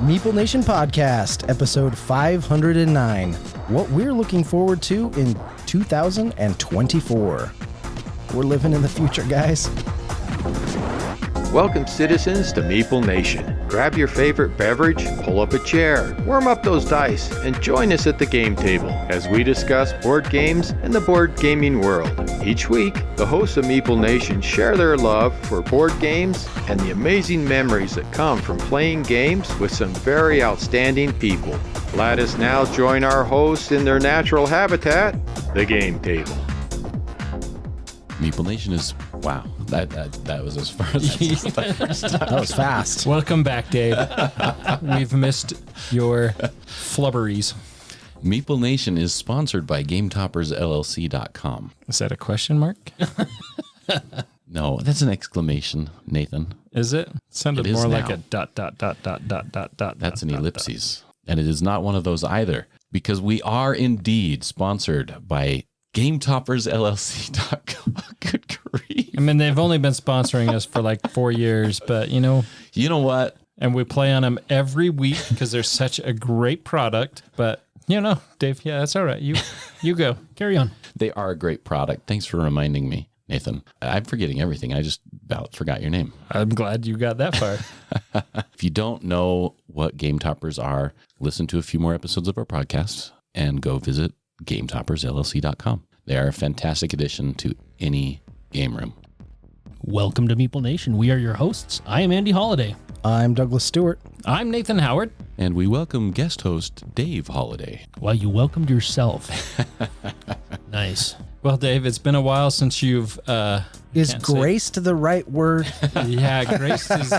Meeple Nation Podcast, episode 509. What we're looking forward to in 2024. We're living in the future, guys. Welcome, citizens, to Meeple Nation. Grab your favorite beverage, pull up a chair, warm up those dice, and join us at the game table as we discuss board games and the board gaming world. Each week, the hosts of Meeple Nation share their love for board games and the amazing memories that come from playing games with some very outstanding people. Let us now join our hosts in their natural habitat, the game table. Meeple Nation is, wow, that was as far as That was fast. Welcome back, Dave. We've missed your flubberies. Meeple Nation is sponsored by GameToppersLLC.com. Is that a question mark? No, that's an exclamation, Nathan. Is it? Sounded It is more like now. a dot. That's an ellipses. And it is not one of those either, because we are indeed sponsored by GameToppersLLC.com. Good grief. I mean, they've only been sponsoring us for like 4 years, but you know what? And we play on them every week because they're such a great product. But Dave, yeah, that's all right. You go. Carry on. They are a great product. Thanks for reminding me, Nathan. I'm forgetting everything. I just about forgot your name. I'm glad you got that far. If you don't know what Game Toppers are, listen to a few more episodes of our podcast and go visit GameToppersLLC.com. They are a fantastic addition to any game room. Welcome to Meeple Nation. We are your hosts. I am Andy Holliday. I'm Douglas Stewart. I'm Nathan Howard. And we welcome guest host Dave Holliday. Well, you welcomed yourself. Nice. Well, Dave, it's been a while since you've... Is graced the right word? Yeah, graced is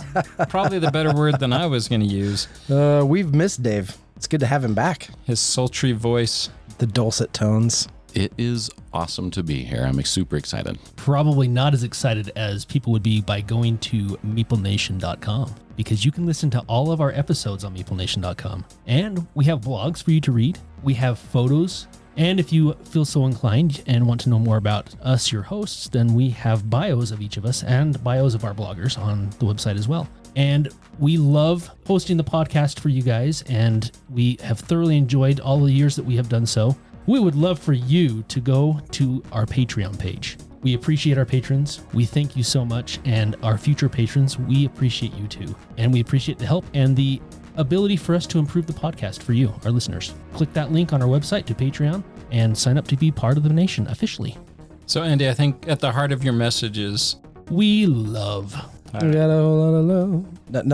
probably the better word than I was going to use. We've missed Dave. It's good to have him back. His sultry voice. The dulcet tones. It is awesome to be here. I'm super excited. Probably not as excited as people would be by going to meeplenation.com, because you can listen to all of our episodes on meeplenation.com. And we have blogs for you to read. We have photos. And if you feel so inclined and want to know more about us, your hosts, then we have bios of each of us and bios of our bloggers on the website as well. And we love hosting the podcast for you guys, and we have thoroughly enjoyed all the years that we have done so. We would love for you to go to our Patreon page. We appreciate our patrons. We thank you so much. And our future patrons, we appreciate you too. And we appreciate the help and the ability for us to improve the podcast for you, our listeners. Click that link on our website to Patreon and sign up to be part of the nation officially. So, Andy, I think at the heart of your message is... we love. We got a whole lot of love.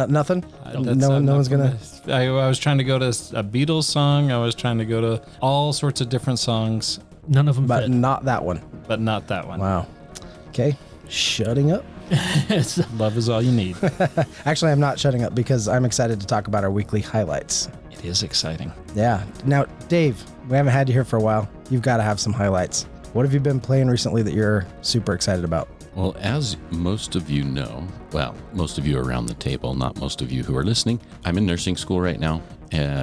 Nothing? No one's going to... I was trying to go to a Beatles song. I was trying to go to all sorts of different songs. None of them But fit. not that one. But not that one. Wow. Okay. Shutting up. Love is all you need. Actually, I'm not shutting up because I'm excited to talk about our weekly highlights. It is exciting. Yeah. Now, Dave, we haven't had you here for a while. You've got to have some highlights. What have you been playing recently that you're super excited about? Well, as most of you know, well, most of you around the table, not most of you who are listening, I'm in nursing school right now,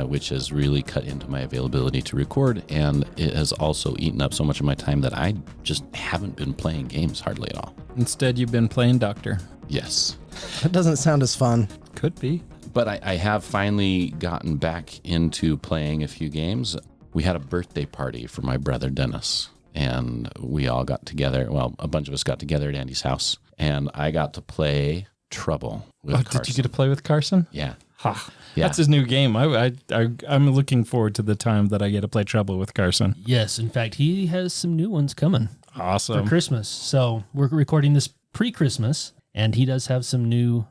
which has really cut into my availability to record, and it has also eaten up so much of my time that I just haven't been playing games hardly at all. Instead, you've been playing doctor. Yes. That doesn't sound as fun. Could be. But I have finally gotten back into playing a few games. We had a birthday party for my brother Dennis, and we all got together. Well, a bunch of us got together at Andy's house, and I got to play Trouble with Carson. Did you get to play with Carson? Yeah. Ha. Yeah. That's his new game. I'm looking forward to the time that I get to play Trouble with Carson. Yes, in fact, he has some new ones coming Awesome. for Christmas. So we're recording this pre-Christmas, and he does have some new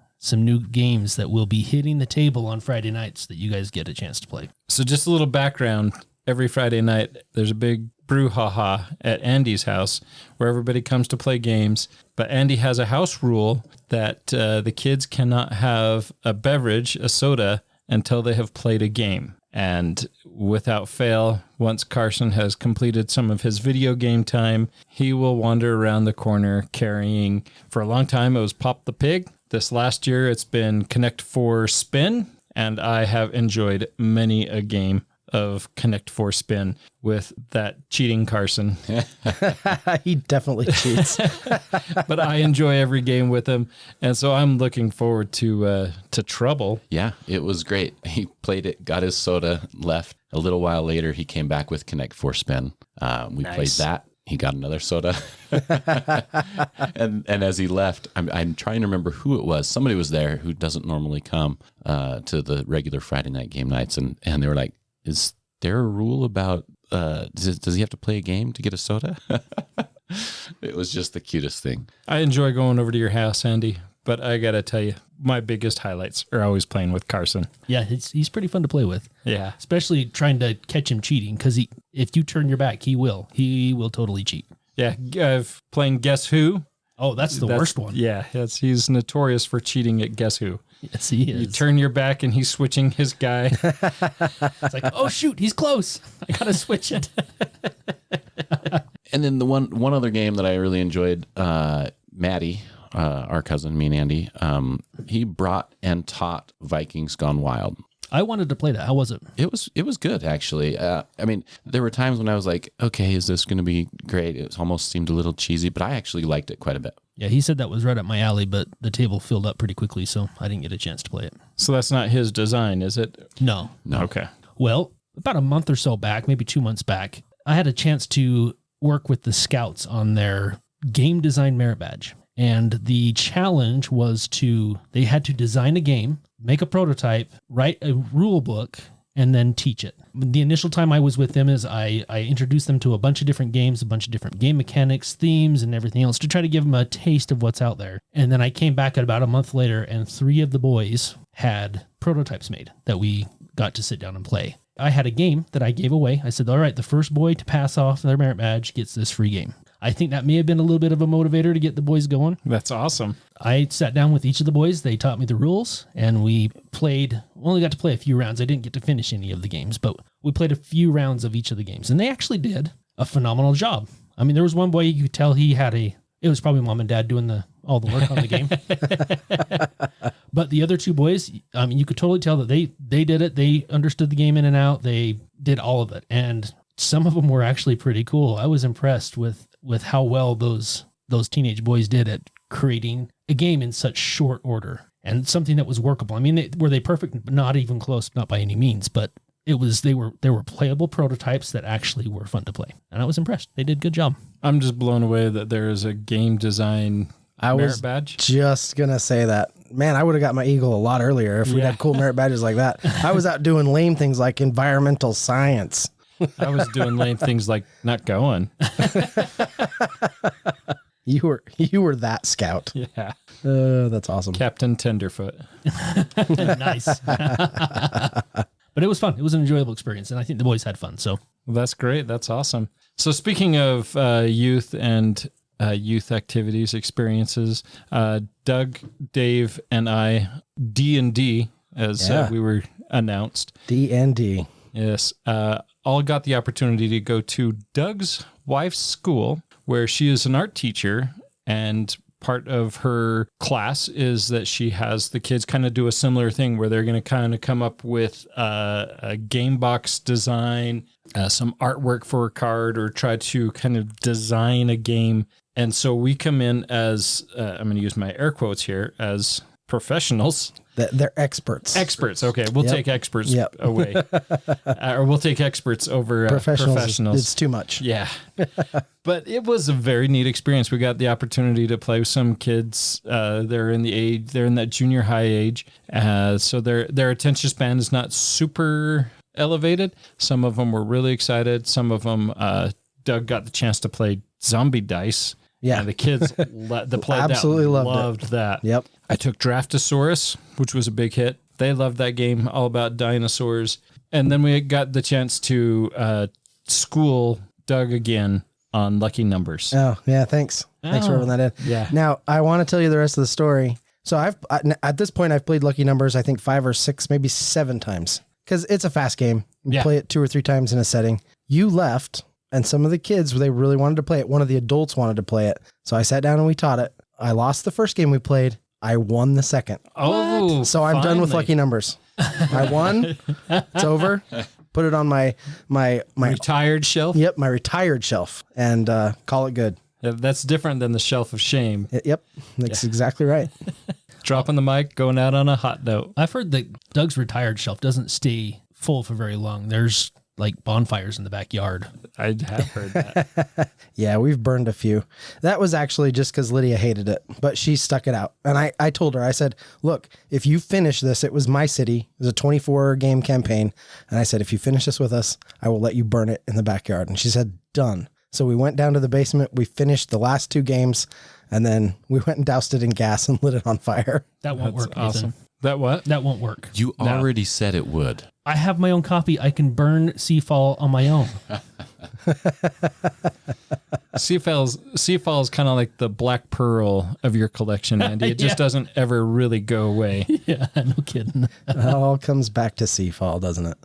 games that will be hitting the table on Friday nights that you guys get a chance to play. So just a little background. Every Friday night, there's a big brouhaha at Andy's house where everybody comes to play games. But Andy has a house rule that the kids cannot have a beverage, a soda, until they have played a game. And without fail, once Carson has completed some of his video game time, he will wander around the corner carrying, for a long time, it was Pop the Pig. This last year, it's been Connect 4 Spin, and I have enjoyed many a game of Connect 4 Spin with that cheating Carson. He definitely cheats. But I enjoy every game with him. And so I'm looking forward to Trouble. Yeah, it was great. He played it, got his soda, left. A little while later, he came back with Connect 4 Spin. We played that. He got another soda. and as he left, I'm trying to remember who it was. Somebody was there who doesn't normally come to the regular Friday night game nights. And they were like, is there a rule about, does he have to play a game to get a soda? It was just the cutest thing. I enjoy going over to your house, Andy. But I got to tell you, my biggest highlights are always playing with Carson. Yeah, he's pretty fun to play with. Yeah. Especially trying to catch him cheating, because if you turn your back, he will. He will totally cheat. Yeah, playing Guess Who. Oh, that's the worst one. Yeah, he's notorious for cheating at Guess Who. Yes, he is. You turn your back and he's switching his guy. It's like, oh, shoot, he's close. I got to switch it. And then the one other game that I really enjoyed, Maddie, our cousin, me and Andy, he brought and taught Vikings Gone Wild. I wanted to play that. How was it? It was good, actually. I mean, there were times when I was like, okay, is this going to be great? It almost seemed a little cheesy, but I actually liked it quite a bit. Yeah, he said that was right up my alley, but the table filled up pretty quickly, so I didn't get a chance to play it. So that's not his design, is it? No. Okay. Well, about a month or so back, maybe 2 months back, I had a chance to work with the scouts on their game design merit badge. And the challenge was they had to design a game, make a prototype, write a rule book, and then teach it. The initial time I was with them is I introduced them to a bunch of different games, a bunch of different game mechanics, themes, and everything else to try to give them a taste of what's out there. And then I came back about a month later, and 3 of the boys had prototypes made that we got to sit down and play. I had a game that I gave away. I said, all right, the first boy to pass off their merit badge gets this free game. I think that may have been a little bit of a motivator to get the boys going. That's awesome. I sat down with each of the boys. They taught me the rules, and we only got to play a few rounds. I didn't get to finish any of the games, but we played a few rounds of each of the games, and they actually did a phenomenal job. I mean, there was one boy you could tell it was probably mom and dad doing all the work on the game. But the other 2 boys, I mean, you could totally tell that they did it. They understood the game in and out. They did all of it. And some of them were actually pretty cool. I was impressed with how well those teenage boys did at creating a game in such short order and something that was workable. I mean, were they perfect? Not even close, not by any means, but they were playable prototypes that actually were fun to play. And I was impressed. They did a good job. I'm just blown away that there is a game design merit badge. Just going to say that. Man, I would have got my eagle a lot earlier if we had cool merit badges like that. I was out doing lame things like environmental science. I was doing lame things like not going. You were that scout. Yeah. That's awesome. Captain Tenderfoot. Nice. But it was fun. It was an enjoyable experience, and I think the boys had fun. So Well, that's great. That's awesome. So speaking of youth and youth activities, experiences, Doug, Dave, and I, D&D, as we were announced. D&D. Yes. All got the opportunity to go to Doug's wife's school, where she is an art teacher, and part of her class is that she has the kids kind of do a similar thing where they're going to kind of come up with a game box design, some artwork for a card, or try to kind of design a game. And so we come in as, I'm going to use my air quotes here, as professionals. They're experts. Experts. Okay. We'll take experts away. Or we'll take experts over professionals. It's too much. Yeah. But it was a very neat experience. We got the opportunity to play with some kids. They're in that junior high age. So their attention span is not super elevated. Some of them were really excited. Some of them, Doug got the chance to play zombie dice. Yeah. And the kids that played absolutely that loved that. Yep. I took Draftosaurus, which was a big hit. They loved that game, all about dinosaurs. And then we got the chance to school Doug again on lucky numbers. Oh, yeah, thanks. Thanks for rubbing that in. Yeah. Now, I want to tell you the rest of the story. So at this point, I've played lucky numbers, I think 5 or 6, maybe 7 times. Because it's a fast game. You play it 2 or 3 times in a setting. You left, and some of the kids, they really wanted to play it. One of the adults wanted to play it. So I sat down and we taught it. I lost the first game we played. I won the second. Oh, so I'm done with lucky numbers. I won. It's over. put it on my retired shelf. Yep, my retired shelf, and call it good. Yeah, that's different than the shelf of shame. Yep, that's exactly right. Dropping the mic, going out on a hot note. I've heard that Doug's retired shelf doesn't stay full for very long. There's like bonfires in the backyard. I have heard that. Yeah, we've burned a few. That was actually just because Lydia hated it, but she stuck it out. And I told her, I said, look, if you finish this, it was my city. It was a 24 game campaign. And I said, if you finish this with us, I will let you burn it in the backyard. And she said, done. So we went down to the basement. We finished the last 2 games, and then we went and doused it in gas and lit it on fire. That won't work, awesome. Nathan. That what? That won't work. You already said it would. I have my own copy. I can burn Seafall on my own. Seafall is kind of like the black pearl of your collection, Andy. It just doesn't ever really go away. Yeah, no kidding. It all comes back to Seafall, doesn't it?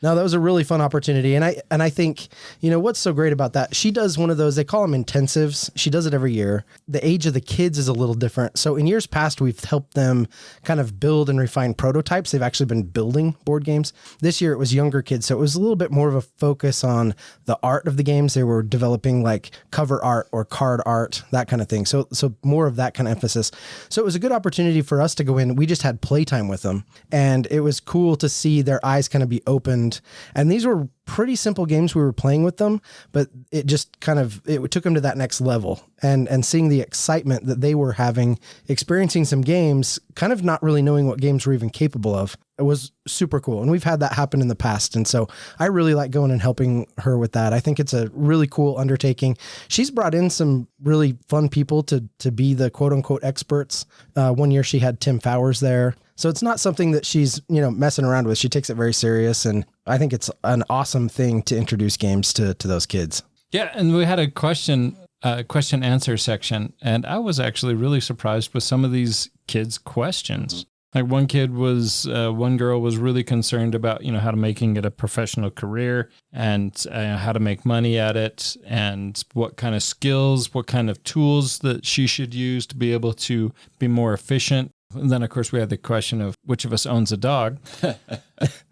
No, that was a really fun opportunity. And I think, what's so great about that? She does one of those, they call them intensives. She does it every year. The age of the kids is a little different. So in years past, we've helped them kind of build and refine prototypes. They've actually been building board games. This year it was younger kids. So it was a little bit more of a focus on the art of the games. They were developing like cover art or card art, that kind of thing. So more of that kind of emphasis. So it was a good opportunity for us to go in. We just had playtime with them. And it was cool to see their eyes kind of be opened. And these were pretty simple games we were playing with them, but it just kind of, it took them to that next level. And seeing the excitement that they were having, experiencing some games, kind of not really knowing what games were even capable of. It was super cool. And we've had that happen in the past. And so I really like going and helping her with that. I think it's a really cool undertaking. She's brought in some really fun people to be the quote unquote experts. One year she had Tim Fowers there. So it's not something that she's, messing around with. She takes it very serious. And I think it's an awesome thing to introduce games to those kids. Yeah. And we had a question answer section. And I was actually really surprised with some of these kids' questions. Like one girl was really concerned about, how to making it a professional career and how to make money at it and what kind of skills, what kind of tools that she should use to be able to be more efficient. And then, of course, we had the question of which of us owns a dog.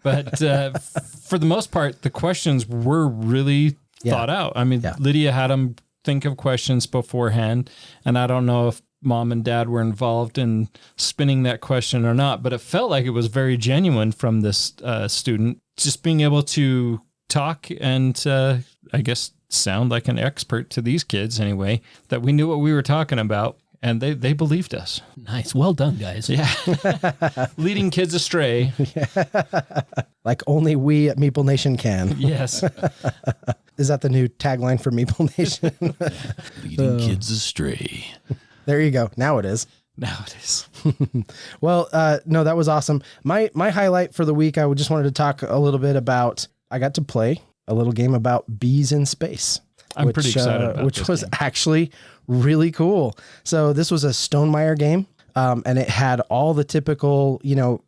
But for the most part, the questions were really thought out. I mean, Lydia had them think of questions beforehand, and I don't know if Mom and Dad were involved in spinning that question or not, but it felt like it was very genuine from this student, just being able to talk and I guess sound like an expert to these kids anyway, that we knew what we were talking about. And they believed us. Nice. Well done, guys. Yeah. Leading kids astray. Like only we at Meeple Nation can. Yes. Is that the new tagline for Meeple Nation? Leading kids astray. There you go. Now it is. Now it is. Well, no, that was awesome. My highlight for the week, I just wanted to talk a little bit about, I got to play a little game about bees in space. I'm pretty excited about which this was game. Actually really cool. So this was a Stonemaier game, and it had all the typical,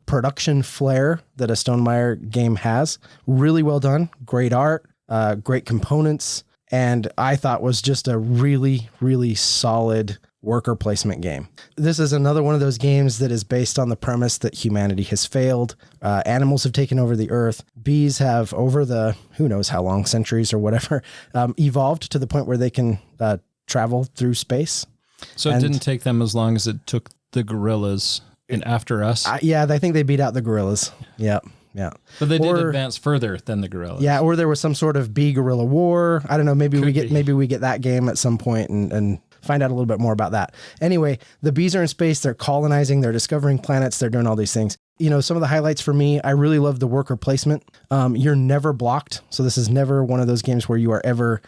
production flair that a Stonemaier game has. Really well done. Great art, great components, and I thought was just a really, really solid worker placement game. This is another one of those games that is based on the premise that humanity has failed. Animals have taken over the earth. Bees have, over the who knows how long, centuries or whatever, evolved to the point where they can travel through space. So it didn't take them as long as it took the gorillas in after us. Yeah, I think they beat out the gorillas. Yeah. Yeah. But they did advance further than the gorillas. Yeah, or there was some sort of bee gorilla war. I don't know. Maybe we get that game at some point and find out a little bit more about that. Anyway, the bees are in space. They're colonizing. They're discovering planets. They're doing all these things. Some of the highlights for me, I really love the worker placement. You're never blocked. So this is never one of those games where you are ever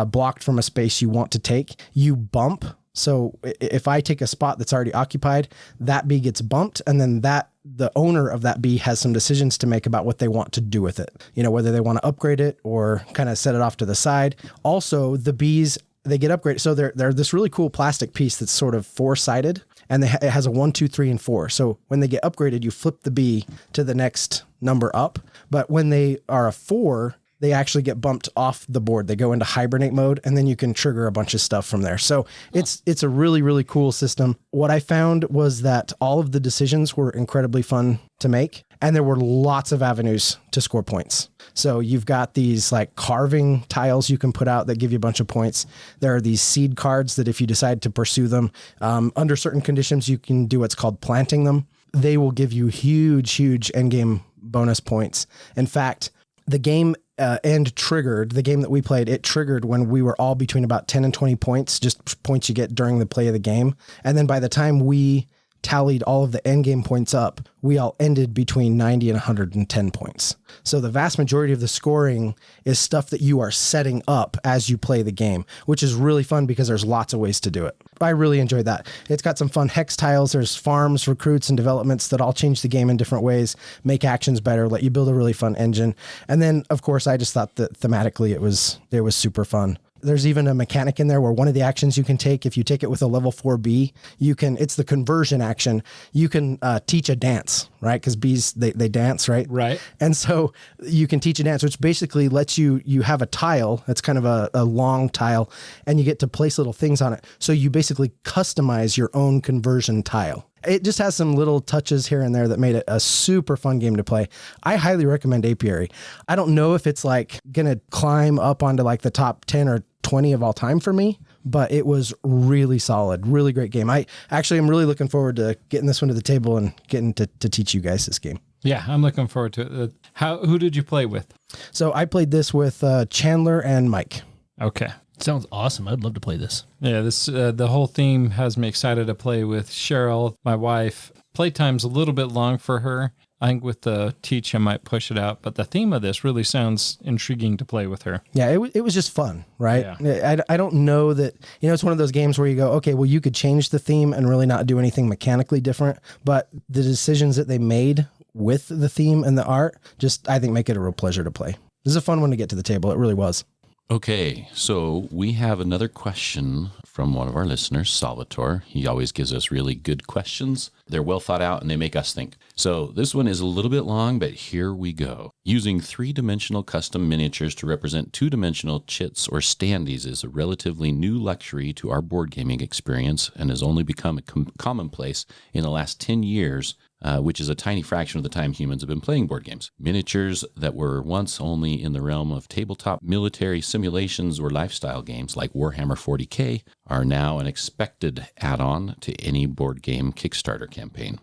blocked from a space you want to take. You bump. So if I take a spot that's already occupied, that bee gets bumped, and then the owner of that bee has some decisions to make about what they want to do with it. Whether they want to upgrade it or kind of set it off to the side. Also, the bees, they get upgraded. So they're this really cool plastic piece that's sort of 4-sided, and it has a 1, 2, 3, and 4. So when they get upgraded, you flip the bee to the next number up. But when they are a 4, they actually get bumped off the board. They go into hibernate mode, and then you can trigger a bunch of stuff from there. So it's a really, really cool system. What I found was that all of the decisions were incredibly fun to make, and there were lots of avenues to score points. So you've got these like carving tiles you can put out that give you a bunch of points. There are these seed cards that if you decide to pursue them, under certain conditions, you can do what's called planting them. They will give you huge, huge endgame bonus points. In fact, the game the game that we played, it triggered when we were all between about 10 and 20 points, just points you get during the play of the game. And then by the time we tallied all of the end game points up, we all ended between 90 and 110 points. So the vast majority of the scoring is stuff that you are setting up as you play the game, which is really fun because there's lots of ways to do it. I really enjoyed that. It's got some fun hex tiles. There's farms, recruits, and developments that all change the game in different ways, make actions better, let you build a really fun engine. And then, of course, I just thought that thematically it was super fun. There's even a mechanic in there where one of the actions you can take, if you take it with a level 4B, it's the conversion action. You can teach a dance, right? Because bees, they dance, right? Right. And so you can teach a dance, which basically lets you have a tile. That's kind of a long tile, and you get to place little things on it. So you basically customize your own conversion tile. It just has some little touches here and there that made it a super fun game to play. I highly recommend Apiary. I don't know if it's like going to climb up onto like the top 10 or 20 of all time for me, but it was really solid, really great game. I actually am really looking forward to getting this one to the table and getting to teach you guys this game. Yeah, I'm looking forward to it. Who did you play with? So I played this with Chandler and Mike. Okay. Sounds awesome. I'd love to play this. Yeah, this the whole theme has me excited to play with Cheryl, my wife. Playtime's a little bit long for her. I think with the teach, I might push it out. But the theme of this really sounds intriguing to play with her. Yeah, it was just fun, right? Yeah. I don't know that, it's one of those games where you go, okay, well, you could change the theme and really not do anything mechanically different. But the decisions that they made with the theme and the art just, I think, make it a real pleasure to play. This is a fun one to get to the table. It really was. Okay, so we have another question from one of our listeners, Salvatore. He always gives us really good questions. They're well thought out and they make us think. So this one is a little bit long, but here we go. Using three-dimensional custom miniatures to represent two-dimensional chits or standees is a relatively new luxury to our board gaming experience and has only become commonplace in the last 10 years, which is a tiny fraction of the time humans have been playing board games. Miniatures that were once only in the realm of tabletop military simulations or lifestyle games like Warhammer 40K are now an expected add-on to any board game Kickstarter campaign.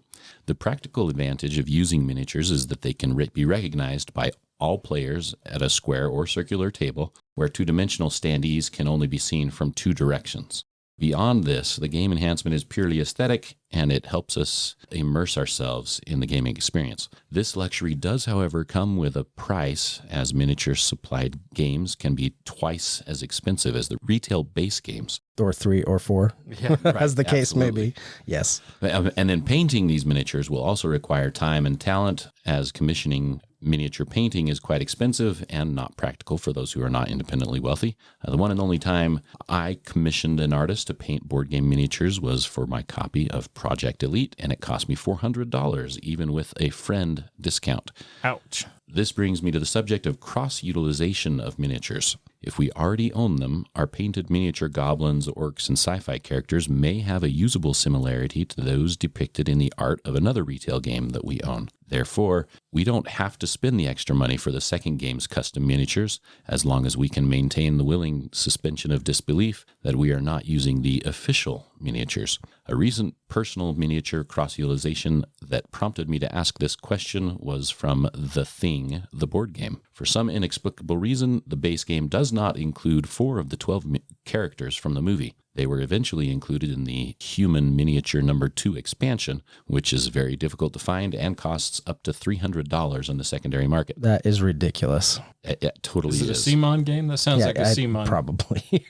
The practical advantage of using miniatures is that they can be recognized by all players at a square or circular table, where two-dimensional standees can only be seen from two directions. Beyond this, the game enhancement is purely aesthetic, and it helps us immerse ourselves in the gaming experience. This luxury does, however, come with a price, as miniature-supplied games can be twice as expensive as the retail base games. Or 3 or 4, Yeah, right, as the case may absolutely. be. Yes. And then painting these miniatures will also require time and talent, as commissioning miniature painting is quite expensive and not practical for those who are not independently wealthy. The one and only time I commissioned an artist to paint board game miniatures was for my copy of Project Elite, and it cost me $400, even with a friend discount. Ouch. This brings me to the subject of cross-utilization of miniatures. If we already own them, our painted miniature goblins, orcs, and sci-fi characters may have a usable similarity to those depicted in the art of another retail game that we own. Therefore, we don't have to spend the extra money for the second game's custom miniatures, as long as we can maintain the willing suspension of disbelief that we are not using the official miniatures. A recent personal miniature cross-utilization that prompted me to ask this question was from The Thing, the board game. For some inexplicable reason, the base game does not include 4 of the 12 characters from the movie. They were eventually included in the Human Miniature No. 2 expansion, which is very difficult to find and costs up to $300 on the secondary market. That is ridiculous. It totally Is it a CMON game? That sounds like a CMON. Probably.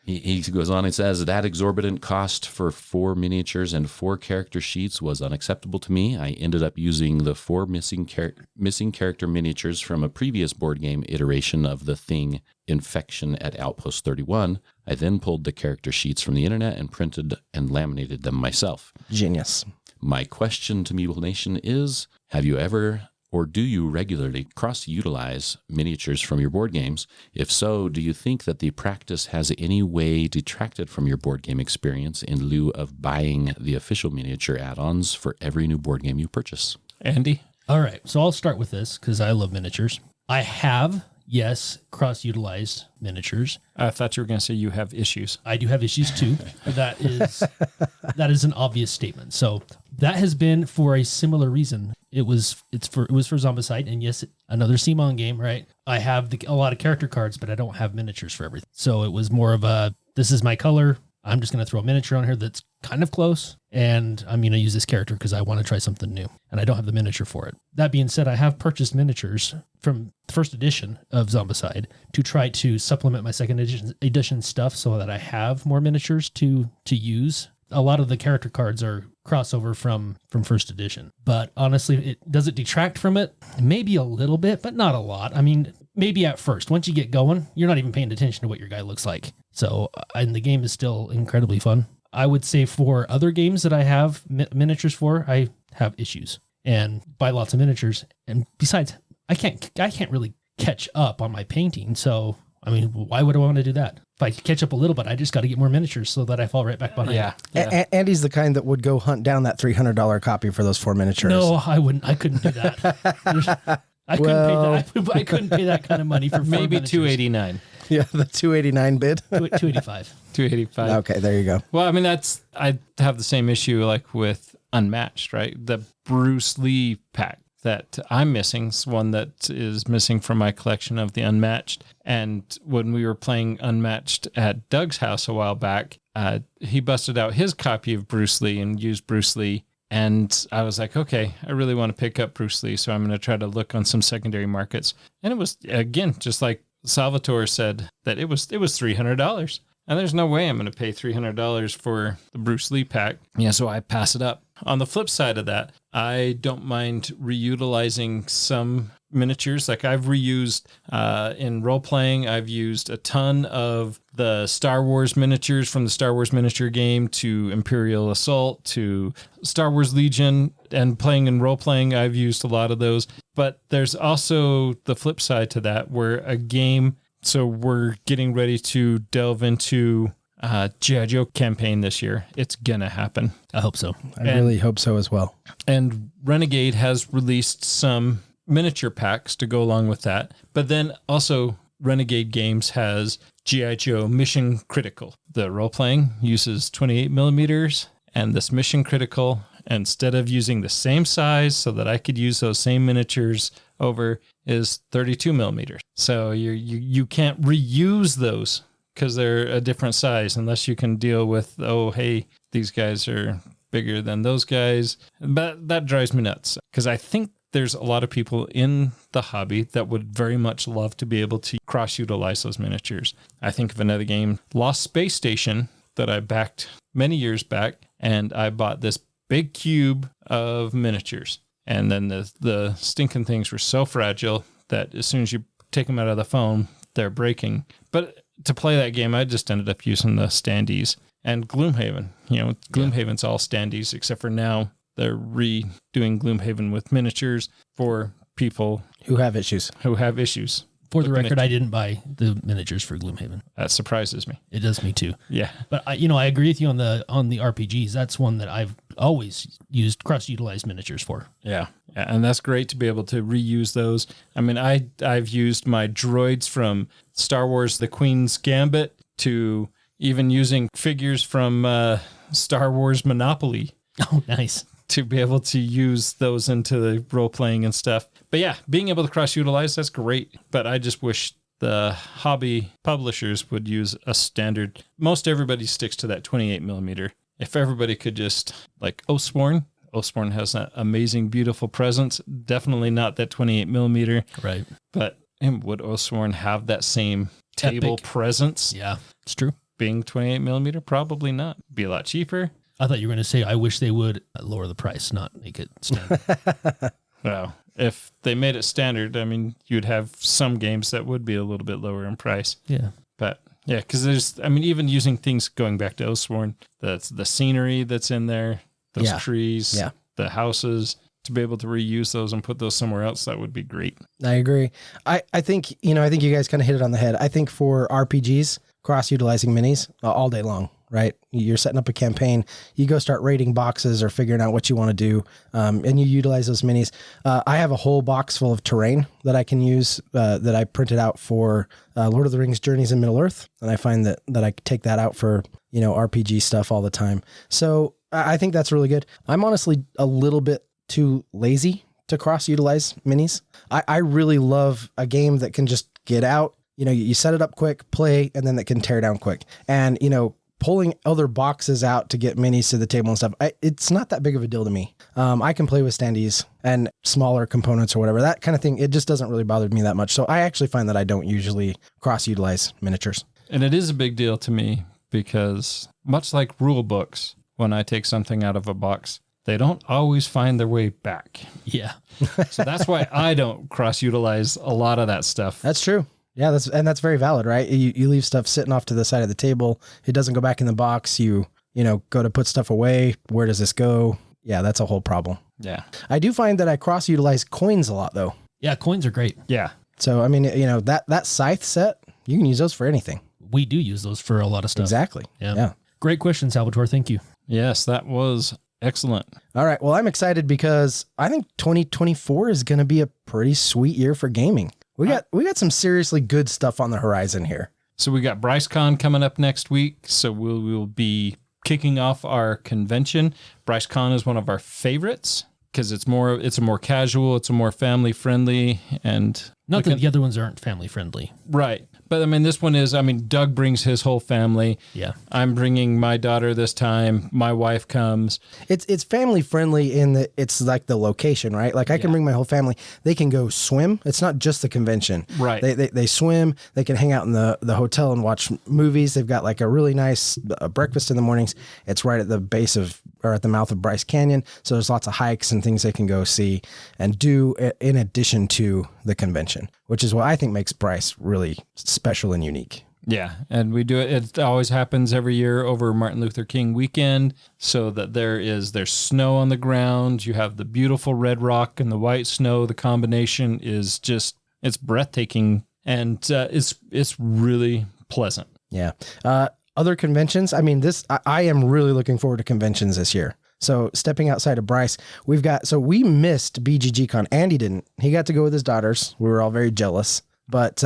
He goes on and says, that exorbitant cost for 4 miniatures and 4 character sheets was unacceptable to me. I ended up using the 4 missing character miniatures from a previous board game iteration of The Thing, Infection at Outpost 31. I then pulled the character sheets from the internet and printed and laminated them myself. Genius. My question to Meeple Nation is, have you ever or do you regularly cross-utilize miniatures from your board games? If so, do you think that the practice has any way detracted from your board game experience in lieu of buying the official miniature add-ons for every new board game you purchase? Andy? All right. So I'll start with this because I love miniatures. I have, yes, cross-utilized miniatures. I thought you were going to say you have issues. I do have issues too. That is an obvious statement. So that has been for a similar reason. It was for Zombicide, and yes, another CMON game, right? I have a lot of character cards, but I don't have miniatures for everything. So it was more of this is my color. I'm just going to throw a miniature on here that's kind of close, and I'm going to use this character because I want to try something new, and I don't have the miniature for it. That being said, I have purchased miniatures from the first edition of Zombicide to try to supplement my second edition stuff so that I have more miniatures to use. A lot of the character cards are crossover from first edition, but honestly, does it detract from it? Maybe a little bit, but not a lot. I mean, maybe at first. Once you get going, you're not even paying attention to what your guy looks like. So, and the game is still incredibly fun. I would say for other games that I have miniatures for, I have issues and buy lots of miniatures. And besides, I can't really catch up on my painting. So, I mean, why would I want to do that? If I catch up a little bit, I just got to get more miniatures so that I fall right back behind. Yeah. Andy's the kind that would go hunt down that $300 copy for those 4 miniatures. No, I wouldn't. I couldn't do that. I couldn't pay that kind of money for 4 Maybe miniatures. $289. Yeah, the 289 bid. 285. $285. Okay, there you go. Well, I mean, I have the same issue like with Unmatched, right? The Bruce Lee pack that I'm missing is one that is missing from my collection of the Unmatched. And when we were playing Unmatched at Doug's house a while back, he busted out his copy of Bruce Lee and used Bruce Lee. And I was like, okay, I really want to pick up Bruce Lee, so I'm going to try to look on some secondary markets. And it was, again, just like Salvatore said, that it was $300. And there's no way I'm going to pay $300 for the Bruce Lee pack. Yeah, so I pass it up. On the flip side of that, I don't mind reutilizing some miniatures. Like I've reused in role-playing, I've used a ton of the Star Wars miniatures from the Star Wars miniature game to Imperial Assault to Star Wars Legion, and playing in role-playing, I've used a lot of those. But there's also the flip side to that where a game, so we're getting ready to delve into G.I. Joe campaign this year. It's going to happen. I hope so. I really hope so as well. And Renegade has released some miniature packs to go along with that. But then also Renegade Games has G.I. Joe Mission Critical. The role-playing uses 28 millimeters, and this Mission Critical, instead of using the same size so that I could use those same miniatures over, is 32 millimeters. So you can't reuse those because they're a different size unless you can deal with, oh, hey, these guys are bigger than those guys. But that drives me nuts because I think there's a lot of people in the hobby that would very much love to be able to cross-utilize those miniatures. I think of another game, Lost Space Station, that I backed many years back, and I bought this big cube of miniatures. And then the stinking things were so fragile that as soon as you take them out of the foam, they're breaking. But to play that game, I just ended up using the standees. And Gloomhaven, Gloomhaven's all standees, except for now they're redoing Gloomhaven with miniatures for people who have issues. For the record, I didn't buy the miniatures for Gloomhaven. That surprises me. It does me too. Yeah. But I agree with you on the RPGs. That's one that I've always used cross-utilized miniatures for. Yeah. And that's great to be able to reuse those. I mean, I've used my droids from Star Wars The Queen's Gambit to even using figures from Star Wars Monopoly. Oh, nice. To be able to use those into the role-playing and stuff. But yeah, being able to cross-utilize, that's great. But I just wish the hobby publishers would use a standard. Most everybody sticks to that 28 millimeter. If everybody could just, like Oathsworn has that amazing, beautiful presence. Definitely not that 28 millimeter. Right. But would Oathsworn have that same table Epic presence? Yeah, it's true. Being 28 millimeter? Probably not. Be a lot cheaper. I thought you were going to say, I wish they would lower the price, not make it standard. Well, if they made it standard, I mean, you'd have some games that would be a little bit lower in price. Yeah. But yeah, because even using things going back to Oathsworn, the scenery that's in there, those trees, the houses, to be able to reuse those and put those somewhere else, that would be great. I agree. I think, I think you guys kind of hit it on the head. I think for RPGs, cross-utilizing minis all day long, right? You're setting up a campaign, you go start raiding boxes or figuring out what you want to do, and you utilize those minis. I have a whole box full of terrain that I can use that I printed out for Lord of the Rings Journeys in Middle-earth, and I find that I take that out for, RPG stuff all the time. So I think that's really good. I'm honestly a little bit too lazy to cross-utilize minis. I really love a game that can just get out, you set it up quick, play, and then it can tear down quick. And, pulling other boxes out to get minis to the table and stuff, it's not that big of a deal to me. I can play with standees and smaller components or whatever, that kind of thing. It just doesn't really bother me that much. So I actually find that I don't usually cross-utilize miniatures. And it is a big deal to me because much like rule books, when I take something out of a box, they don't always find their way back. Yeah. So that's why I don't cross-utilize a lot of that stuff. That's true. Yeah, that's very valid, right? You leave stuff sitting off to the side of the table. It doesn't go back in the box. You go to put stuff away. Where does this go? Yeah, that's a whole problem. Yeah. I do find that I cross-utilize coins a lot, though. Yeah, coins are great. Yeah. So, I mean, that scythe set, you can use those for anything. We do use those for a lot of stuff. Exactly. Yeah. Great question, Salvatore. Thank you. Yes, that was excellent. All right. Well, I'm excited because I think 2024 is going to be a pretty sweet year for gaming. We got some seriously good stuff on the horizon here. So we got BryceCon coming up next week. So we'll be kicking off our convention. BryceCon is one of our favorites because it's a more casual, it's a more family friendly, and not that the other ones aren't family friendly. Right. But I mean, this one is, Doug brings his whole family. Yeah. I'm bringing my daughter this time. My wife comes. It's family friendly in that it's like the location, right? Like I can bring my whole family. They can go swim. It's not just the convention. Right. They swim. They can hang out in the hotel and watch movies. They've got like a really nice breakfast in the mornings. It's right at the base at the mouth of Bryce Canyon. So there's lots of hikes and things they can go see and do in addition to the convention, which is what I think makes Bryce really special and unique. Yeah, and we do it. It always happens every year over Martin Luther King weekend, so that there's snow on the ground. You have the beautiful red rock and the white snow. The combination is it's breathtaking, and it's really pleasant. Yeah. Other conventions. I mean, I am really looking forward to conventions this year. So stepping outside of Bryce, we missed BGGCon. Andy didn't. He got to go with his daughters. We were all very jealous, but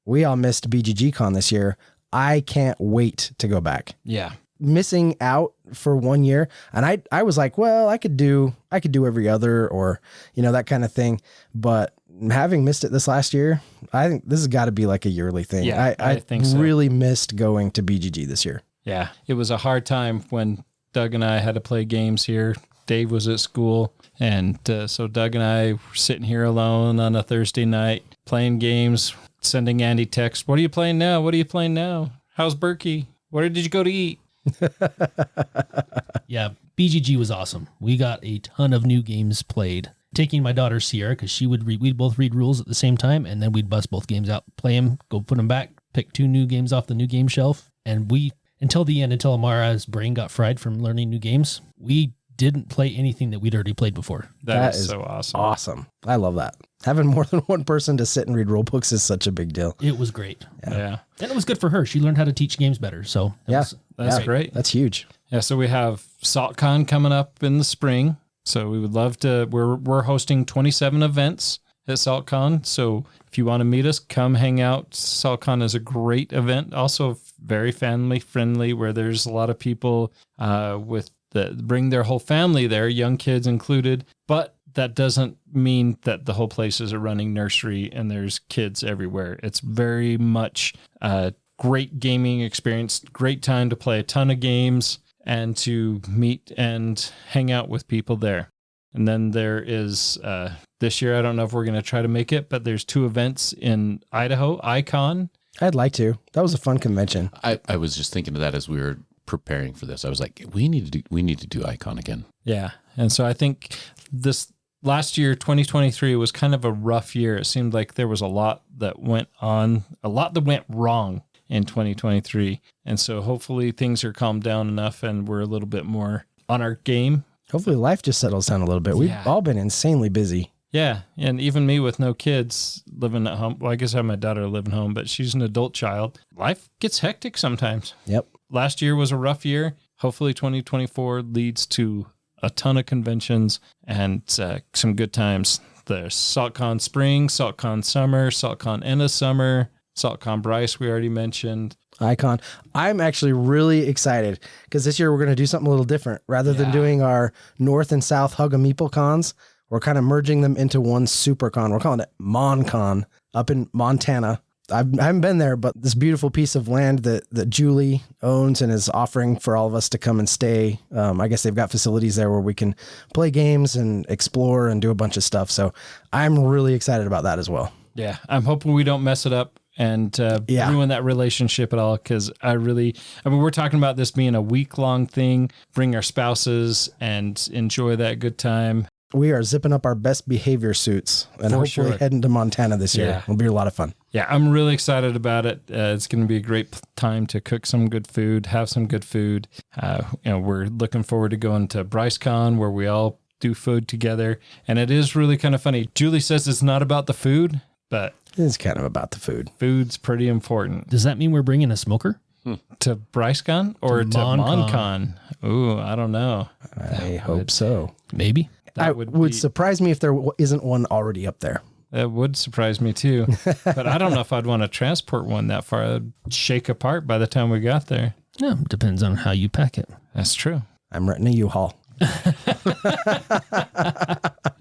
we all missed BGGCon this year. I can't wait to go back. Yeah. Missing out for 1 year. And I was like, well, I could do every other or, that kind of thing. But having missed it this last year, I think this has got to be like a yearly thing. Yeah, I think so. Really missed going to BGG this year. Yeah. It was a hard time when Doug and I had to play games here. Dave was at school. And so Doug and I were sitting here alone on a Thursday night playing games, sending Andy texts. What are you playing now? What are you playing now? How's Berkey? Where did you go to eat? Yeah, BGG was awesome. We got a ton of new games played. Taking my daughter Sierra, because we'd both read rules at the same time, and then we'd bust both games out, play them, go put them back, pick 2 new games off the new game shelf. And until the end, until Amara's brain got fried from learning new games, we didn't play anything that we'd already played before. That is so awesome. Awesome. I love that. Having more than one person to sit and read rule books is such a big deal. It was great. Yeah. And it was good for her. She learned how to teach games better. So that's great. That's huge. Yeah. So we have SaltCon coming up in the spring. So we would love to, we're hosting 27 events at SaltCon. So if you want to meet us, come hang out. SaltCon is a great event. Also very family friendly, where there's a lot of people bring their whole family there, young kids included. But that doesn't mean that the whole place is a running nursery and there's kids everywhere. It's very much a great gaming experience, great time to play a ton of games and to meet and hang out with people there. And then there is, this year, I don't know if we're going to try to make it, but there's 2 events in Idaho, Icon. I'd like to. That was a fun convention. I was just thinking of that as we were preparing for this. I was like, we need to do Icon again. Yeah. And so I think this last year, 2023, was kind of a rough year. It seemed like there was a lot that went wrong in 2023. And so hopefully things are calmed down enough and we're a little bit more on our game Hopefully life just settles down a little bit. We've all been insanely busy. Yeah, and even me with no kids living at home. Well, I guess I have my daughter living home, but she's an adult child. Life gets hectic sometimes. Yep. Last year was a rough year. Hopefully 2024 leads to a ton of conventions and some good times. There's SaltCon Spring, SaltCon Summer, SaltCon End of Summer, SaltCon Bryce we already mentioned. Icon. I'm actually really excited because this year we're going to do something a little different. Rather than doing our North and South Hug a Meeple cons, we're kind of merging them into one super con. We're calling it MonCon up in Montana. I haven't been there, but this beautiful piece of land that Julie owns and is offering for all of us to come and stay. I guess they've got facilities there where we can play games and explore and do a bunch of stuff. So I'm really excited about that as well. Yeah, I'm hoping we don't mess it up and ruin that relationship at all, because we're talking about this being a week-long thing, bring our spouses and enjoy that good time. We are zipping up our best behavior suits and hopefully heading to Montana this year. Yeah. It'll be a lot of fun. Yeah, I'm really excited about it. It's going to be a great time to cook some good food, have some good food. We're looking forward to going to BryceCon where we all do food together. And it is really kind of funny. Julie says it's not about the food, but it's kind of about the food. Food's pretty important. Does that mean we're bringing a smoker? To BryceCon or to MonCon? Ooh, I don't know. I hope so. Maybe. It would surprise me if there isn't one already up there. That would surprise me too. But I don't know if I'd want to transport one that far. It'd shake apart by the time we got there. No, depends on how you pack it. That's true. I'm renting a U-Haul.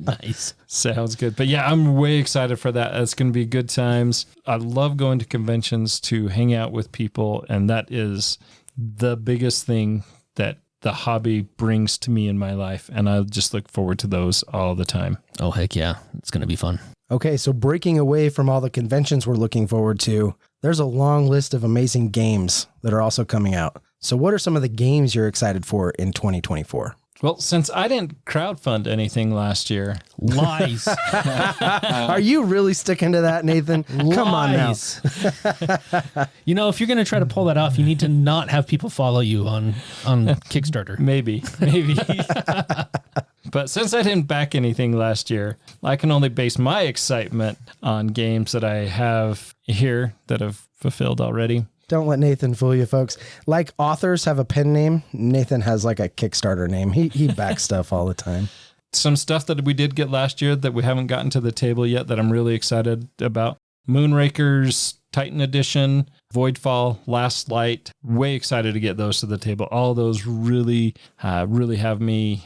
Nice. Sounds good. But yeah, I'm way excited for that. It's going to be good times. I love going to conventions to hang out with people. And that is the biggest thing that the hobby brings to me in my life. And I just look forward to those all the time. Oh, heck yeah. It's going to be fun. Okay, so breaking away from all the conventions we're looking forward to, there's a long list of amazing games that are also coming out. So what are some of the games you're excited for in 2024? Well, since I didn't crowdfund anything last year. Lies. Are you really sticking to that, Nathan? Come on now. If you're going to try to pull that off, you need to not have people follow you on Kickstarter. Maybe. But since I didn't back anything last year, I can only base my excitement on games that I have here that have fulfilled already. Don't let Nathan fool you, folks. Like authors have a pen name, Nathan has like a Kickstarter name. He backs stuff all the time. Some stuff that we did get last year that we haven't gotten to the table yet that I'm really excited about. Moonraker's Titan Edition, Voidfall, Last Light. Way excited to get those to the table. All those really have me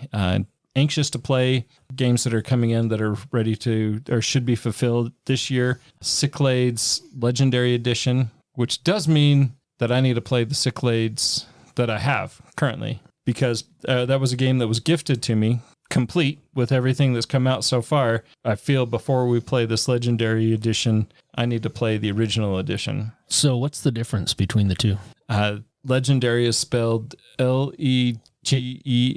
anxious to play. Games that are coming in that are ready to or should be fulfilled this year. Cyclades Legendary Edition, which does mean that I need to play the Cyclades that I have currently, because that was a game that was gifted to me, complete with everything that's come out so far. I feel before we play this Legendary Edition, I need to play the original edition. So what's the difference between the two? Legendary is spelled Legeen.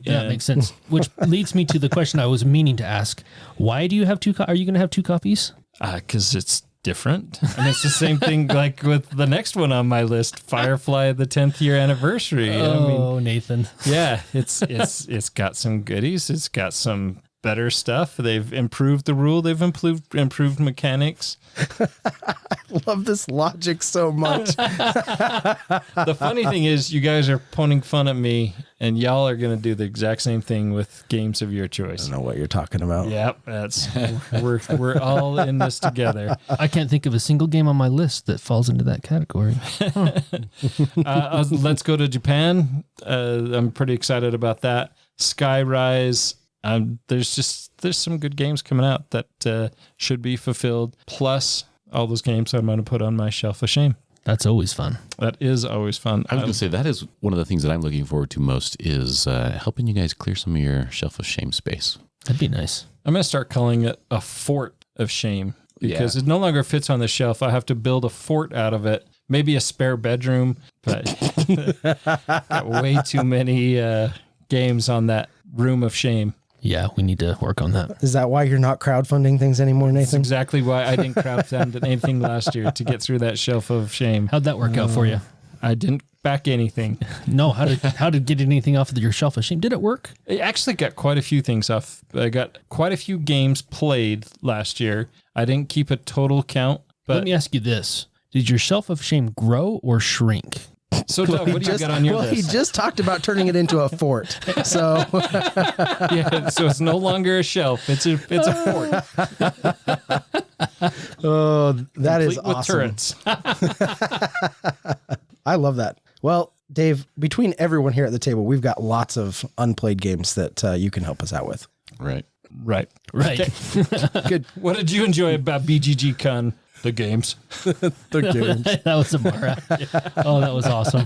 That makes sense. Which leads me to the question I was meaning to ask. Why do you have two? Are you going to have two copies? Because it's different. And it's the same thing like with the next one on my list, Firefly, the 10th year anniversary. Nathan. Yeah, it's got some goodies. It's got some better stuff. They've improved the rule. They've improved mechanics. I love this logic so much. The funny thing is you guys are pointing fun at me and y'all are going to do the exact same thing with games of your choice. I don't know what you're talking about. Yep, we're all in this together. I can't think of a single game on my list that falls into that category. Let's go to Japan. I'm pretty excited about that. Skyrise. There's some good games coming out that should be fulfilled. Plus all those games I'm going to put on my shelf of shame. That's always fun. That is always fun. I was going to say that is one of the things that I'm looking forward to most is helping you guys clear some of your shelf of shame space. That'd be nice. I'm going to start calling it a fort of shame because it no longer fits on the shelf. I have to build a fort out of it. Maybe a spare bedroom, but got way too many games on that room of shame. Yeah, we need to work on that. Is that why you're not crowdfunding things anymore, Nathan? That's exactly why I didn't crowdfund anything last year to get through that shelf of shame. How'd that work out for you? I didn't back anything. No, how to get anything off of your shelf of shame? Did it work? I actually got quite a few things off. I got quite a few games played last year. I didn't keep a total count, but Let me ask you this. Did your shelf of shame grow or shrink? so Doug, what do you got on your Well, list? he just talked about turning it into a fort. So Yeah, so it's no longer a shelf. It's a fort. oh, that is Complete with awesome. turrets. I love that. Well, Dave, between everyone here at the table, we've got lots of unplayed games that you can help us out with. Right. Right. Right. Good. What did you enjoy about BGG Con? The games. The games. That was Amara. Oh, that was awesome.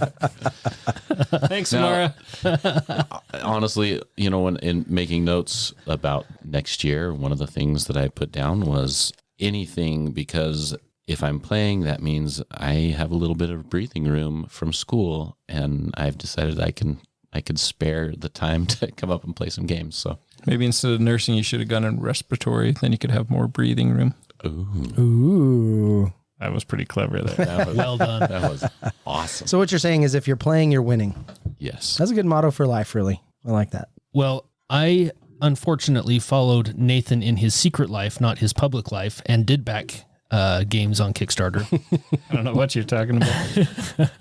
Thanks, Now- Samara. Honestly, when in making notes about next year, one of the things that I put down was anything, because if I'm playing, that means I have a little bit of breathing room from school, and I've decided I could spare the time to come up and play some games. So Maybe instead of nursing, you should have gone in respiratory. Then you could have more breathing room. Ooh. That was pretty clever there. that was, Well done. that was awesome. So what you're saying is if you're playing, you're winning. Yes. That's a good motto for life, really. I like that. Well, I unfortunately followed Nathan in his secret life, not his public life, and did back games on Kickstarter. I don't know what you're talking about.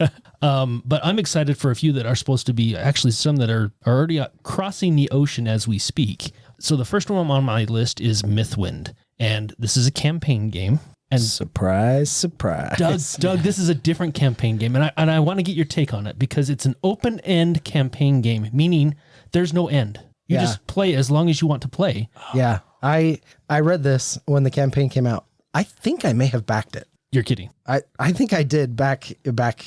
But I'm excited for a few that are supposed to be, actually some that are already crossing the ocean as we speak. So the first one on my list is Mythwind, and this is a campaign game. And Surprise, surprise. Doug, this is a different campaign game, and I want to get your take on it because it's an open-end campaign game, meaning there's no end. You Yeah. just play as long as you want to play. Yeah. I read this when the campaign came out. I think I may have backed it. You're kidding. I think I did back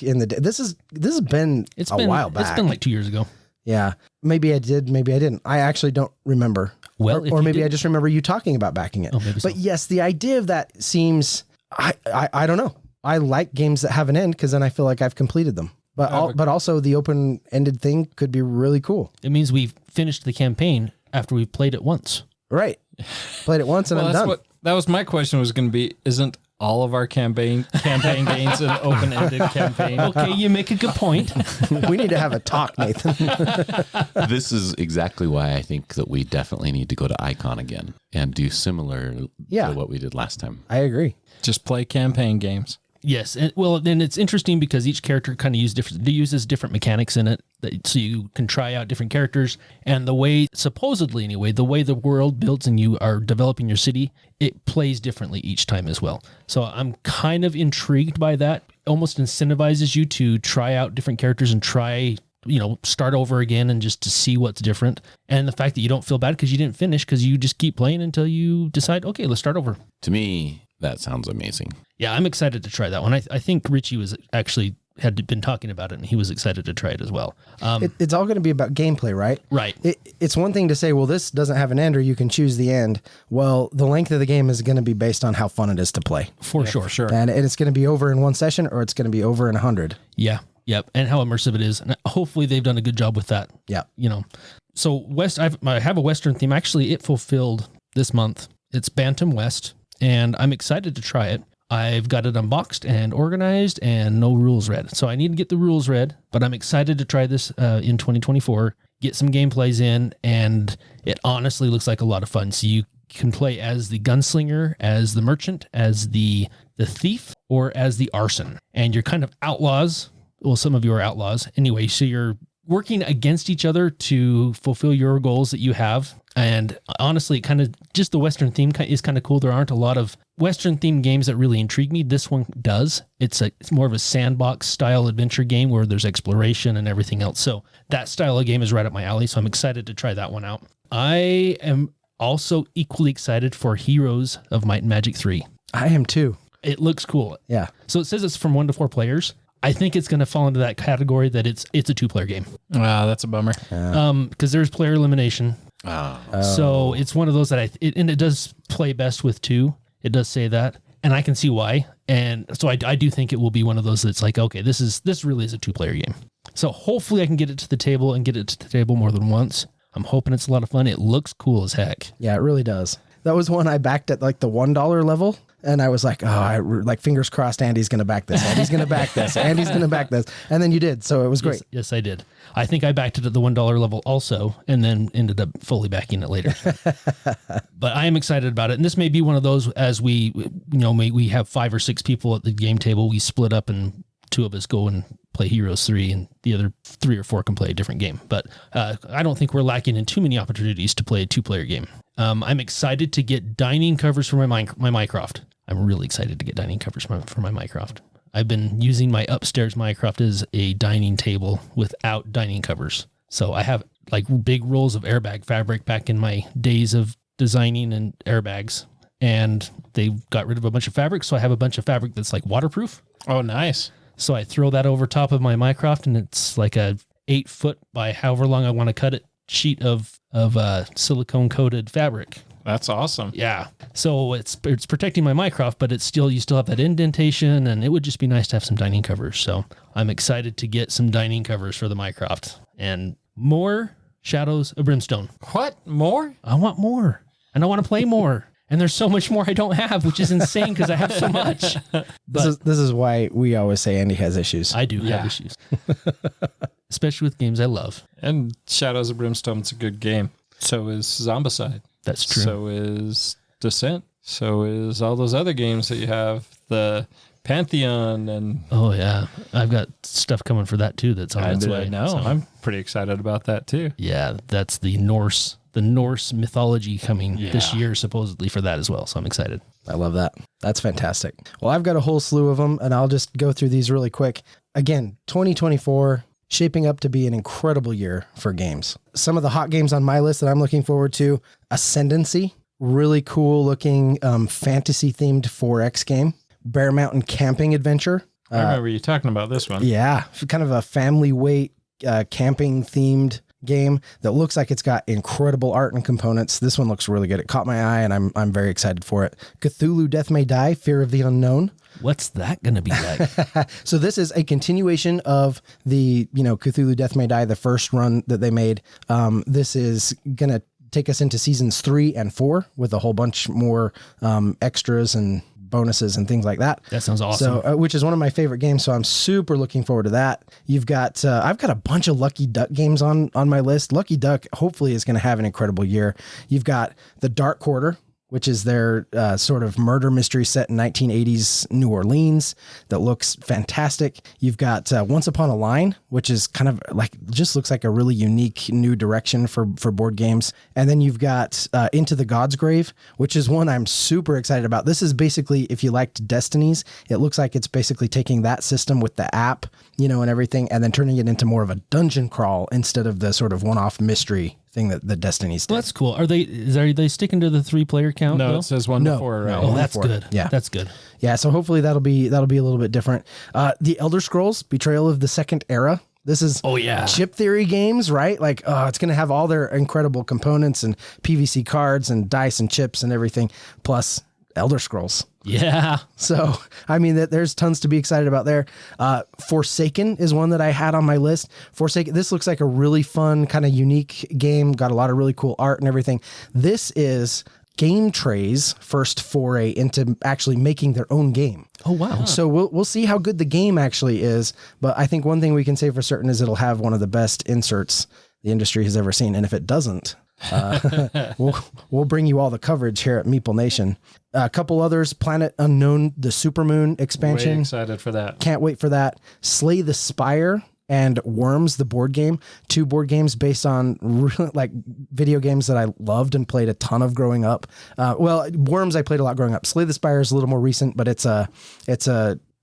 in the day. This has been It's a been while back. It's been like 2 years ago. Yeah. Maybe I did, maybe I didn't. I actually don't remember. Well, if or you maybe did- I just remember you talking about backing it. Oh, maybe so. But yes, the idea of that seems I don't know. I like games that have an end because then I feel like I've completed them. But also the open-ended thing could be really cool. It means we've finished the campaign after we've played it once. Right. Played it once and I'm done. That was my question was going to be, isn't all of our campaign games an open-ended campaign? Okay, you make a good point. We need to have a talk, Nathan. This is exactly why I think that we definitely need to go to Icon again and do similar to what we did last time. I agree. Just play campaign games. Yes, and well, then it's interesting because each character kind of uses different mechanics in it, so you can try out different characters. And the way, supposedly anyway, the way the world builds and you are developing your city, it plays differently each time as well. So I'm kind of intrigued by that. Almost incentivizes you to try out different characters and try, start over again and just to see what's different. And the fact that you don't feel bad because you didn't finish because you just keep playing until you decide, okay, let's start over. To me, that sounds amazing. Yeah, I'm excited to try that one. I think Richie had been talking about it, and he was excited to try it as well. It's all going to be about gameplay, right? Right. It's one thing to say, well, this doesn't have an end, or you can choose the end. Well, the length of the game is going to be based on how fun it is to play. For sure. And it's going to be over in one session, or it's going to be over in 100. Yeah. Yep. And how immersive it is. And hopefully they've done a good job with that. Yeah. So I have a Western theme. Actually, it fulfilled this month. It's Bantam West, and I'm excited to try it. I've got it unboxed and organized and no rules read. So I need to get the rules read, but I'm excited to try this in 2024, get some gameplays in, and it honestly looks like a lot of fun. So you can play as the gunslinger, as the merchant, as the thief, or as the arson. And you're kind of outlaws. Well, some of you are outlaws. Anyway, so you're working against each other to fulfill your goals that you have. And honestly, kind of just the Western theme is kind of cool. There aren't a lot of Western themed games that really intrigue me. This one does. It's more of a sandbox style adventure game where there's exploration and everything else. So that style of game is right up my alley. So I'm excited to try that one out. I am also equally excited for Heroes of Might and Magic 3. I am too. It looks cool. Yeah. So it says it's from 1 to 4 players. I think it's going to fall into that category that it's a 2-player game. Wow, that's a bummer. Because there's player elimination. So it's one of those that it does play best with 2. It does say that, and I can see why. And so I do think it will be one of those that's like, okay, this really is a 2-player game. So hopefully I can get it to the table and get it to the table more than once. I'm hoping it's a lot of fun. It looks cool as heck. Yeah, it really does. That was one I backed at like the $1 level. And I was like, like fingers crossed Andy's going to back this. Andy's going to back this. Andy's going to back this. And then you did. So it was great. Yes, I did. I think I backed it at the $1 level also, and then ended up fully backing it later. But I am excited about it. And this may be one of those, as we have 5 or 6 people at the game table, we split up and 2 of us go and play Heroes 3 and the other 3 or 4 can play a different game. But I don't think we're lacking in too many opportunities to play a 2-player game. I'm excited to get dining covers for my Minecraft. I'm really excited to get dining covers for my Minecraft. I've been using my upstairs Minecraft as a dining table without dining covers. So I have like big rolls of airbag fabric back in my days of designing and airbags. And they got rid of a bunch of fabric. So I have a bunch of fabric that's like waterproof. Oh, nice. So I throw that over top of my Minecraft, and it's like a 8 foot by however long I want to cut it sheet of silicone coated fabric. That's awesome. Yeah. So it's protecting my Minecraft, but you still have that indentation, and it would just be nice to have some dining covers. So I'm excited to get some dining covers for the Minecraft and more Shadows of Brimstone. What? More? I want more, and I want to play more. And there's so much more I don't have, which is insane because I have so much. This is why we always say Andy has issues. I do have issues, especially with games I love. And Shadows of Brimstone's a good game. So is Zombicide. That's true. So is Descent. So is all those other games that you have, the Pantheon and... Oh, yeah. I've got stuff coming for that, too, that's on its way. No, So, I'm pretty excited about that, too. yeah, that's the Norse mythology coming this year, supposedly, for that as well. So I'm excited. I love that. That's fantastic. Well, I've got a whole slew of them, and I'll just go through these really quick. Again, 2024, shaping up to be an incredible year for games. Some of the hot games on my list that I'm looking forward to, Ascendancy, really cool looking fantasy-themed 4X game. Bear Mountain Camping Adventure. I remember you talking about this one. Yeah, kind of a family weight camping-themed game that looks like it's got incredible art and components. This one looks really good. It caught my eye, and I'm very excited for it. Cthulhu Death May Die, Fear of the Unknown. What's that going to be like? So this is a continuation of the, Cthulhu Death May Die, the first run that they made. This is going to take us into seasons 3 and 4 with a whole bunch more extras and bonuses and things like that. That sounds awesome. So, which is one of my favorite games. So I'm super looking forward to that. You've got, I've got a bunch of Lucky Duck games on my list. Lucky Duck hopefully is going to have an incredible year. You've got The Dark Quarter, which is their sort of murder mystery set in 1980s New Orleans that looks fantastic. You've got Once Upon a Line, which is kind of like, just looks like a really unique new direction for board games. And then you've got Into the God's Grave, which is one I'm super excited about. This is basically, if you liked Destinies, it looks like it's basically taking that system with the app, and everything, and then turning it into more of a dungeon crawl instead of the sort of one-off mystery thing that the Destinies did. Well, that's cool. Are they sticking to the 3-player count? No, though? it says 1 to 4, right? Oh, that's 4. good. Yeah. That's good. Yeah, so hopefully that'll be a little bit different. The Elder Scrolls Betrayal of the Second Era. This is chip theory games, right? Like, it's going to have all their incredible components and PVC cards and dice and chips and everything, plus Elder Scrolls. Yeah. So, I mean, there's tons to be excited about there. Forsaken is one that I had on my list. Forsaken, this looks like a really fun, kind of unique game. Got a lot of really cool art and everything. This is Game Tray's first foray into actually making their own game. Oh, wow. So we'll see how good the game actually is. But I think one thing we can say for certain is it'll have one of the best inserts the industry has ever seen. And if it doesn't, we'll bring you all the coverage here at Meeple Nation. A couple others, Planet Unknown, the Supermoon expansion. Way excited for that. Can't wait for that. Slay the Spire and Worms, the board game. 2 board games based on like video games that I loved and played a ton of growing up. Worms I played a lot growing up. Slay the Spire is a little more recent, but it's a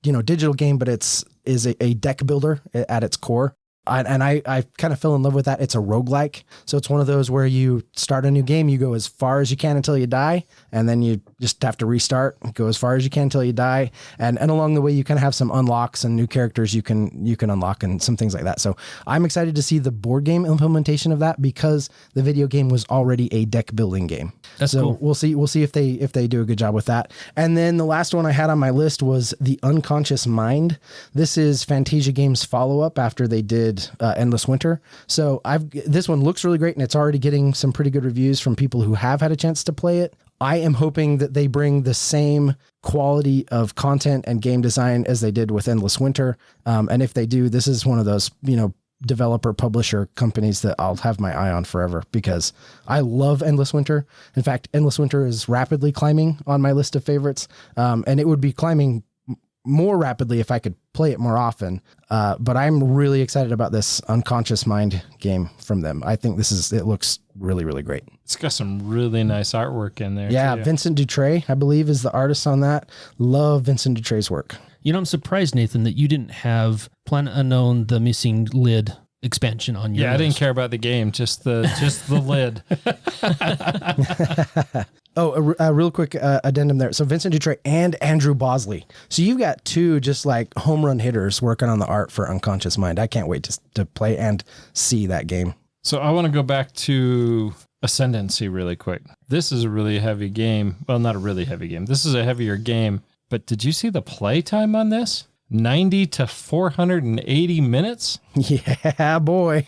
digital game, but is a deck builder at its core. I kind of fell in love with that. It's a roguelike. So it's one of those where you start a new game, you go as far as you can until you die, and then you just have to restart, go as far as you can until you die. And along the way, you kind of have some unlocks and new characters you can unlock and some things like that. So I'm excited to see the board game implementation of that because the video game was already a deck building game. That's cool. We'll see if they do a good job with that. And then the last one I had on my list was The Unconscious Mind. This is Fantasia Games' follow-up after they did Endless Winter. So this one looks really great, and it's already getting some pretty good reviews from people who have had a chance to play it. I am hoping that they bring the same quality of content and game design as they did with Endless Winter. And if they do, this is one of those, developer publisher companies that I'll have my eye on forever because I love Endless Winter. In fact, Endless Winter is rapidly climbing on my list of favorites. And it would be climbing more rapidly if I could play it more often. But I'm really excited about this Unconscious Mind game from them. I think it looks really, really great. It's got some really nice artwork in there. Yeah. Too. Vincent Dutray, I believe, is the artist on that. Love Vincent Dutray's work. I'm surprised, Nathan, that you didn't have Planet Unknown, the missing lid expansion on your list. I didn't care about the game, just the lid. Oh, a real quick addendum there. So Vincent Dutray and Andrew Bosley. So you've got two just like home run hitters working on the art for Unconscious Mind. I can't wait to play and see that game. So I want to go back to Ascendancy really quick. This is a really heavy game. Well, not a really heavy game. This is a heavier game. But did you see the play time on this? 90 to 480 minutes? Yeah, boy.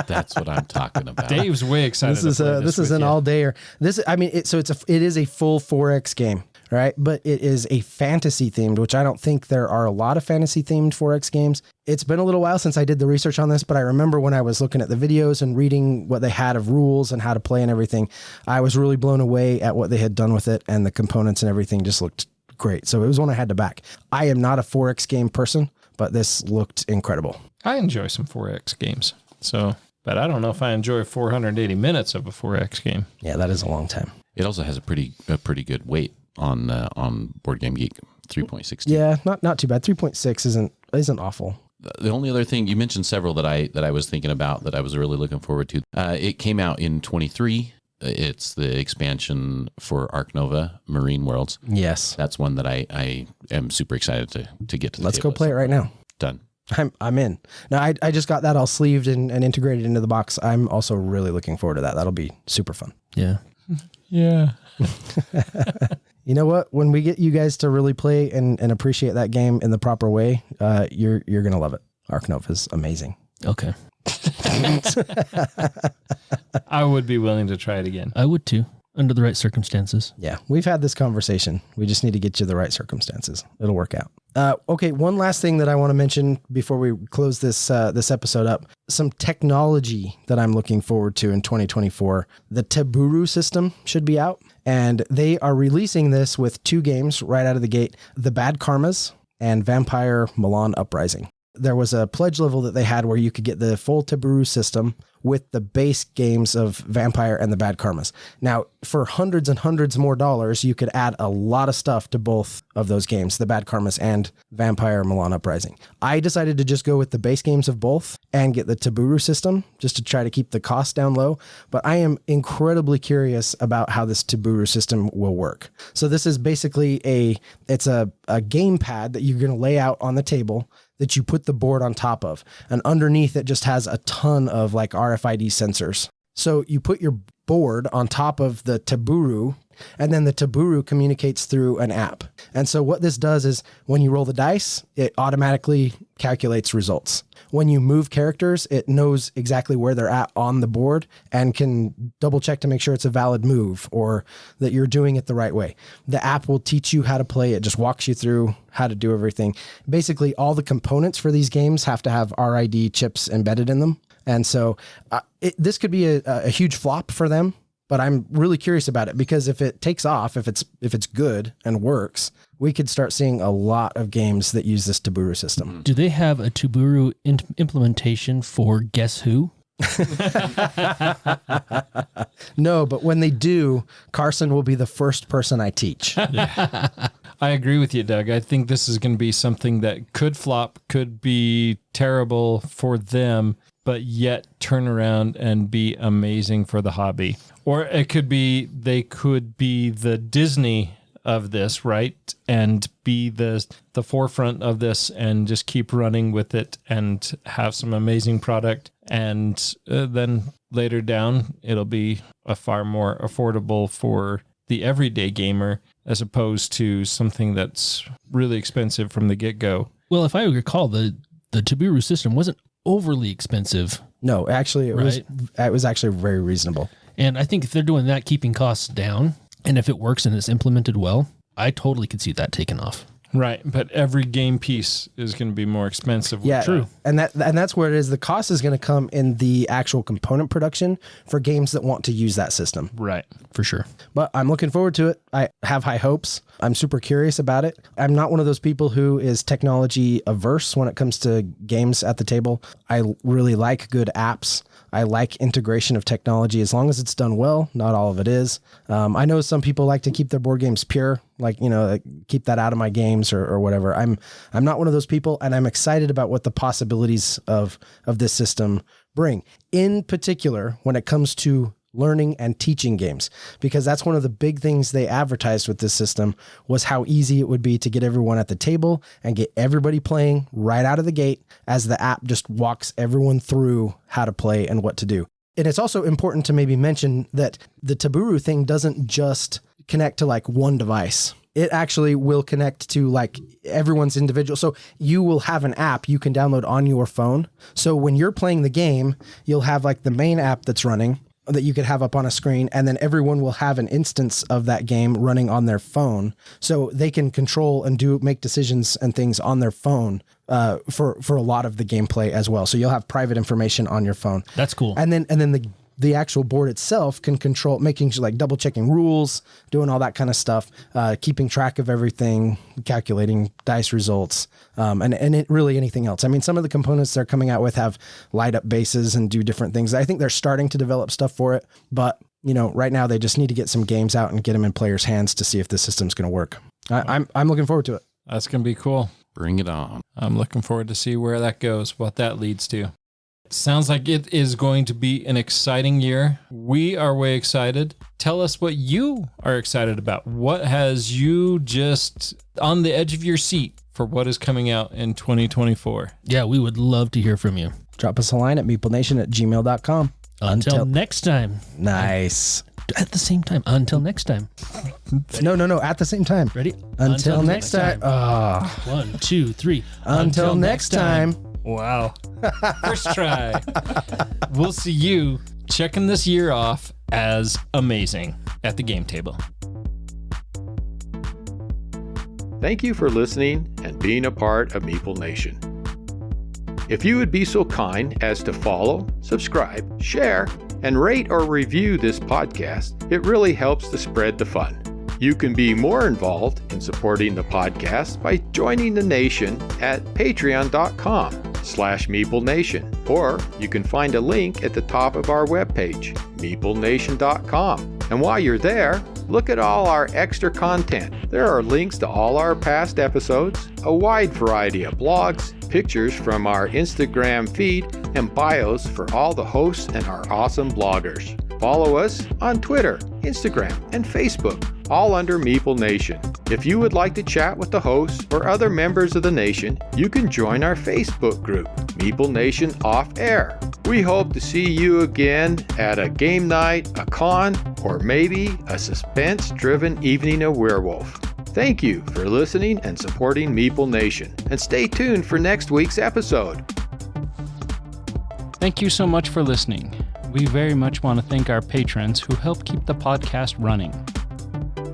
That's what I'm talking about. Dave's way excited. This is an all dayer. It is a full 4X game, right? But it is a fantasy themed, which I don't think there are a lot of fantasy themed 4X games. It's been a little while since I did the research on this, but I remember when I was looking at the videos and reading what they had of rules and how to play and everything, I was really blown away at what they had done with it, and the components and everything just looked great. So it was one I had to back. I am not a 4X game person, but this looked incredible. I enjoy some 4X games. But I don't know if I enjoy 480 minutes of a 4X game. Yeah, that is a long time. It also has a pretty good weight on Board Game Geek, 3.16. Yeah, not too bad. 3.6 isn't awful. The only other thing, you mentioned several that I was thinking about that I was really looking forward to. It came out in 23. It's the expansion for Ark Nova Marine Worlds. Yes. That's one that I am super excited to get to. Let's go play it right now. Done. I'm in. Now, I just got that all sleeved and integrated into the box. I'm also really looking forward to that. That'll be super fun. Yeah. Yeah. You know what? When we get you guys to really play and appreciate that game in the proper way, you're going to love it. Ark Nova is amazing. Okay. I would be willing to try it again. I would too, under the right circumstances. Yeah, we've had this conversation. We just need to get you the right circumstances. It'll work out. Okay, one last thing that I want to mention before we close this episode up. Some technology that I'm looking forward to in 2024. The Taburu system should be out, and they are releasing this with 2 games right out of the gate, The Bad Karmas and Vampire Milan Uprising. There was a pledge level that they had where you could get the full Taburu system with the base games of Vampire and the Bad Karmas. Now, for hundreds and hundreds more dollars, you could add a lot of stuff to both of those games, the Bad Karmas and Vampire Milan Uprising. I decided to just go with the base games of both and get the Taburu system just to try to keep the cost down low. But I am incredibly curious about how this Taburu system will work. So this is basically a game pad that you're going to lay out on the table that you put the board on top of. And underneath it just has a ton of like RFID sensors. So you put your board on top of the Taburu, and then the Taburu communicates through an app. And so what this does is when you roll the dice, it automatically calculates results. When you move characters, it knows exactly where they're at on the board and can double check to make sure it's a valid move or that you're doing it the right way. The app will teach you how to play. It just walks you through how to do everything. Basically, all the components for these games have to have RFID chips embedded in them. And so this could be a huge flop for them, but I'm really curious about it because if it takes off, if it's good and works, we could start seeing a lot of games that use this Taburu system. Do they have a Taburu implementation for Guess Who? No, but when they do, Carson will be the first person I teach. I agree with you, Doug. I think this is going to be something that could flop, could be terrible for them, but yet turn around and be amazing for the hobby. Or it could be, they could be the Disney of this, right? And be the forefront of this and just keep running with it and have some amazing product. And then later down, it'll be a far more affordable for the everyday gamer as opposed to something that's really expensive from the get-go. Well, if I recall, the Taburu system wasn't overly expensive. No, actually, it Right. was actually very reasonable. And I think if they're doing that, keeping costs down, And if it works and it's implemented well, I totally could see that taking off. Right, but every game piece is going to be more expensive. Yeah, True. And that's where it is. The cost is going to come in the actual component production for games that want to use that system. Right. For sure. But I'm looking forward to it. I have high hopes. I'm super curious about it. I'm not one of those people who is technology averse when it comes to games at the table. I really like good apps. I like integration of technology as long as it's done well. Not all of it is. I know some people like to keep their board games pure, like, keep that out of my games or whatever. I'm not one of those people, and I'm excited about what the possibilities of this system bring. In particular, when it comes to learning and teaching games, because that's one of the big things they advertised with this system was how easy it would be to get everyone at the table and get everybody playing right out of the gate as the app just walks everyone through how to play and what to do. And it's also important to maybe mention that the Taburu thing doesn't just connect to like one device. It actually will connect to like everyone's individual. So you will have an app you can download on your phone. So when you're playing the game, you'll have like the main app that's running that you could have up on a screen, and then everyone will have an instance of that game running on their phone, so they can control and make decisions and things on their phone for a lot of the gameplay as well. So you'll have private information on your phone. That's cool. And then the actual board itself can control, making like double checking rules, doing all that kind of stuff, keeping track of everything, calculating dice results, and it really anything else. I mean, some of the components they're coming out with have light up bases and do different things. I think they're starting to develop stuff for it, but right now they just need to get some games out and get them in players' hands to see if the system's going to work. I'm looking forward to it. That's going to be cool. Bring it on. I'm looking forward to see where that goes, what that leads to. Sounds like it is going to be an exciting year. We are way excited. Tell us what you are excited about. What has you just on the edge of your seat for what is coming out in 2024? Yeah, we would love to hear from you. Drop us a line at meeplenation@gmail.com. Until next time. Nice. At the same time. Until next time. No. At the same time. Ready? Until next time. 1, 2, 3. Until next time. Wow. First try. We'll see you checking this year off as amazing at the game table. Thank you for listening and being a part of Meeple Nation. If you would be so kind as to follow, subscribe, share, and rate or review this podcast, it really helps to spread the fun. You can be more involved in supporting the podcast by joining the nation at patreon.com/MeepleNation, or you can find a link at the top of our webpage, meeplenation.com. And while you're there, look at all our extra content. There are links to all our past episodes, a wide variety of blogs, pictures from our Instagram feed, and bios for all the hosts and our awesome bloggers. Follow us on Twitter, Instagram, and Facebook, all under Meeple Nation. If you would like to chat with the hosts or other members of the nation, you can join our Facebook group, Meeple Nation Off Air. We hope to see you again at a game night, a con, or maybe a suspense-driven evening of Werewolf. Thank you for listening and supporting Meeple Nation, and stay tuned for next week's episode. Thank you so much for listening. We very much want to thank our patrons who help keep the podcast running.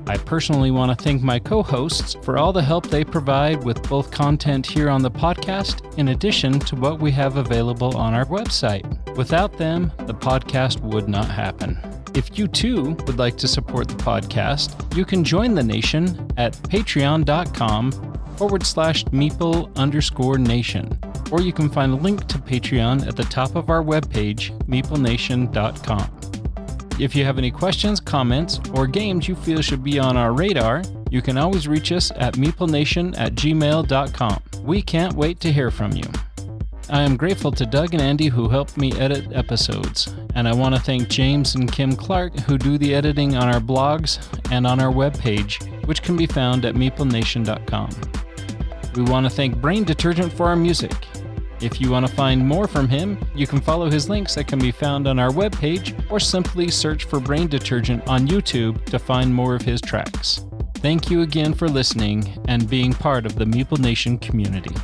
I personally want to thank my co-hosts for all the help they provide with both content here on the podcast, in addition to what we have available on our website. Without them, the podcast would not happen. If you too would like to support the podcast, you can join the nation at patreon.com/Meeple_nation. Or you can find a link to Patreon at the top of our webpage, meeplenation.com. If you have any questions, comments, or games you feel should be on our radar, you can always reach us at meeplenation@gmail.com. We can't wait to hear from you. I am grateful to Doug and Andy who helped me edit episodes, and I want to thank James and Kim Clark who do the editing on our blogs and on our webpage, which can be found at meeplenation.com. We want to thank Brain Detergent for our music. If you want to find more from him, you can follow his links that can be found on our webpage, or simply search for Brain Detergent on YouTube to find more of his tracks. Thank you again for listening and being part of the Meeple Nation community.